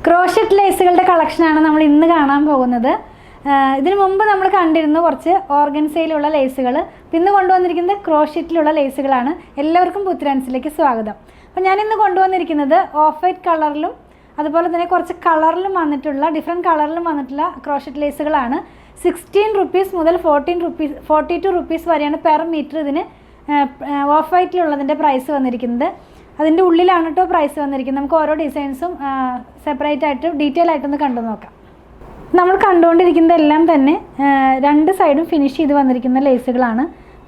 Crochet ലേസുകളുടെ കളക്ഷനാണ് നമ്മൾ ഇന്ന് കാണാൻ പോകുന്നത്. ഇതിനു മുമ്പ് നമ്മൾ കണ്ടിരുന്നു കുറച്ച് ഓർഗൻസയിലുള്ള ലേസുകൾ. ഇന്ന് കൊണ്ടുവന്നിരിക്കുന്നത് ക്രോഷറ്റിലുള്ള ലേസുകളാണ്. എല്ലാവർക്കും പുത്തൻസിലേക്ക് സ്വാഗതം. അപ്പോൾ ഞാനിന്ന് കൊണ്ടുവന്നിരിക്കുന്നത് ഓഫ് വൈറ്റ് കളറിലും അതുപോലെ തന്നെ കുറച്ച് കളറിലും വന്നിട്ടുള്ള ഡിഫറെൻറ്റ് കളറിലും വന്നിട്ടുള്ള ക്രോഷറ്റ് ലേസുകളാണ്. 16 റുപ്പീസ് മുതൽ 42 റുപ്പീസ് വരെയാണ് പെർ മീറ്റർ ഇതിന് ഓഫ് വൈറ്റിലുള്ളതിൻ്റെ പ്രൈസ് വന്നിരിക്കുന്നത്. അതിൻ്റെ ഉള്ളിലാണ് കേട്ടോ പ്രൈസ് വന്നിരിക്കുന്നത്. നമുക്ക് ഓരോ ഡിസൈൻസും സെപ്പറേറ്റ് ആയിട്ട് ഡീറ്റെയിൽ ആയിട്ടൊന്ന് കണ്ടു നോക്കാം. നമ്മൾ കണ്ടുകൊണ്ടിരിക്കുന്നതെല്ലാം തന്നെ രണ്ട് സൈഡും ഫിനിഷ് ചെയ്ത് വന്നിരിക്കുന്ന ലേസുകളാണ്.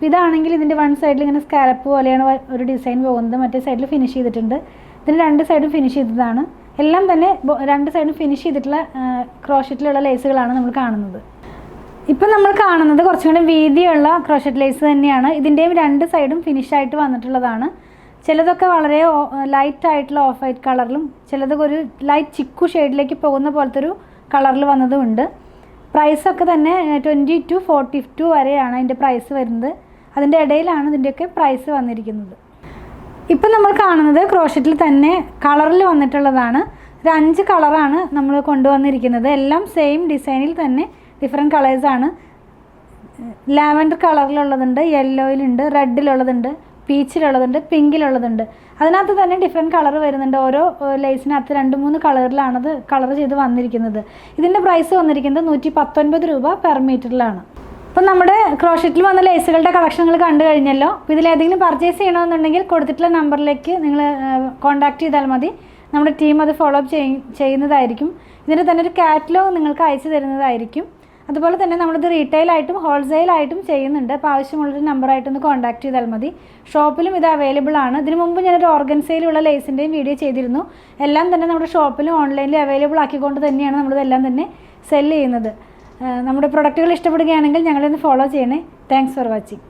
ഇതാണെങ്കിൽ ഇതിൻ്റെ വൺ സൈഡിൽ ഇങ്ങനെ സ്കാലപ്പ് പോലെയാണ് ഒരു ഡിസൈൻ പോകുന്നത്, മറ്റേ സൈഡിൽ ഫിനിഷ് ചെയ്തിട്ടുണ്ട്. ഇതിന് രണ്ട് സൈഡും ഫിനിഷ് ചെയ്തതാണ്. എല്ലാം തന്നെ രണ്ട് സൈഡും ഫിനിഷ് ചെയ്തിട്ടുള്ള ക്രോഷറ്റിലുള്ള ലേസുകളാണ് നമ്മൾ കാണുന്നത്. ഇപ്പം നമ്മൾ കാണുന്നത് കുറച്ചും കൂടി വീതിയുള്ള ക്രോഷറ്റ് ലേസ് തന്നെയാണ്. ഇതിൻ്റെയും രണ്ട് സൈഡും ഫിനിഷായിട്ട് വന്നിട്ടുള്ളതാണ്. ചിലതൊക്കെ വളരെ ലൈറ്റ് ആയിട്ടുള്ള ഓഫ് വൈറ്റ് കളറിലും ചിലതൊക്കെ ഒരു ലൈറ്റ് ചിക്കു ഷെയ്ഡിലേക്ക് പോകുന്ന പോലത്തെ ഒരു കളറിൽ വന്നതുമുണ്ട്. പ്രൈസൊക്കെ തന്നെ 20 to 42 വരെയാണ് അതിൻ്റെ പ്രൈസ് വരുന്നത്. അതിൻ്റെ ഇടയിലാണ് ഇതിൻ്റെയൊക്കെ പ്രൈസ് വന്നിരിക്കുന്നത്. ഇപ്പം നമ്മൾ കാണുന്നത് ക്രോഷറ്റിൽ തന്നെ കളറിൽ വന്നിട്ടുള്ളതാണ്. ഒരു 5 കളറാണ് നമ്മൾ കൊണ്ടുവന്നിരിക്കുന്നത്. എല്ലാം സെയിം ഡിസൈനിൽ തന്നെ ഡിഫറെൻറ്റ് കളേഴ്സാണ്. ലാവൻഡർ കളറിലുള്ളതുണ്ട്, യെല്ലോയിലുണ്ട്, റെഡിലുള്ളതുണ്ട്, പീച്ചിലുള്ളതുണ്ട്, പിങ്കിലുള്ളതുണ്ട്. അതിനകത്ത് തന്നെ ഡിഫറെൻറ്റ് കളർ വരുന്നുണ്ട്. ഓരോ ലേസിനകത്ത് 2-3 കളറിലാണത് കളർ ചെയ്ത് വന്നിരിക്കുന്നത്. ഇതിൻ്റെ പ്രൈസ് വന്നിരിക്കുന്നത് 119 രൂപ പെർ മീറ്ററിലാണ്. അപ്പം നമ്മുടെ ക്രോഷറ്റിൽ വന്ന ലേസുകളുടെ കളക്ഷനുകൾ കണ്ടു കഴിഞ്ഞല്ലോ. അപ്പോൾ ഇതിലേതെങ്കിലും പർച്ചേസ് ചെയ്യണമെന്നുണ്ടെങ്കിൽ കൊടുത്തിട്ടുള്ള നമ്പറിലേക്ക് നിങ്ങൾ കോൺടാക്റ്റ് ചെയ്താൽ മതി. നമ്മുടെ ടീം അത് ഫോളോ അപ്പ് ചെയ്യുന്നതായിരിക്കും. ഇതിന് തന്നെ ഒരു കാറ്റലോഗ് നിങ്ങൾക്ക് അയച്ചു തരുന്നതായിരിക്കും. അതുപോലെ തന്നെ നമ്മളിത് റീറ്റെയിലായിട്ടും ഹോൾസെയിലായിട്ടും ചെയ്യുന്നുണ്ട്. അപ്പോൾ ആവശ്യമുള്ളൊരു നമ്പറായിട്ടൊന്ന് കോൺടാക്ട് ചെയ്താൽ മതി. ഷോപ്പിലും ഇത് അവൈലബിൾ ആണ്. ഇതിനു മുമ്പ് ഞാനൊരു ഓർഗൻസയിലുള്ള ലേസിൻ്റെയും വീഡിയോ ചെയ്തിരുന്നു. എല്ലാം തന്നെ നമ്മുടെ ഷോപ്പിലും ഓൺലൈനിലും അവൈലബിൾ ആക്കിക്കൊണ്ട് തന്നെയാണ് നമ്മളിതെല്ലാം തന്നെ സെല്ല് ചെയ്യുന്നത്. നമ്മുടെ പ്രൊഡക്റ്റുകൾ ഇഷ്ടപ്പെടുകയാണെങ്കിൽ ഞങ്ങളൊന്ന് ഫോളോ ചെയ്യണേ. Thanks for watching.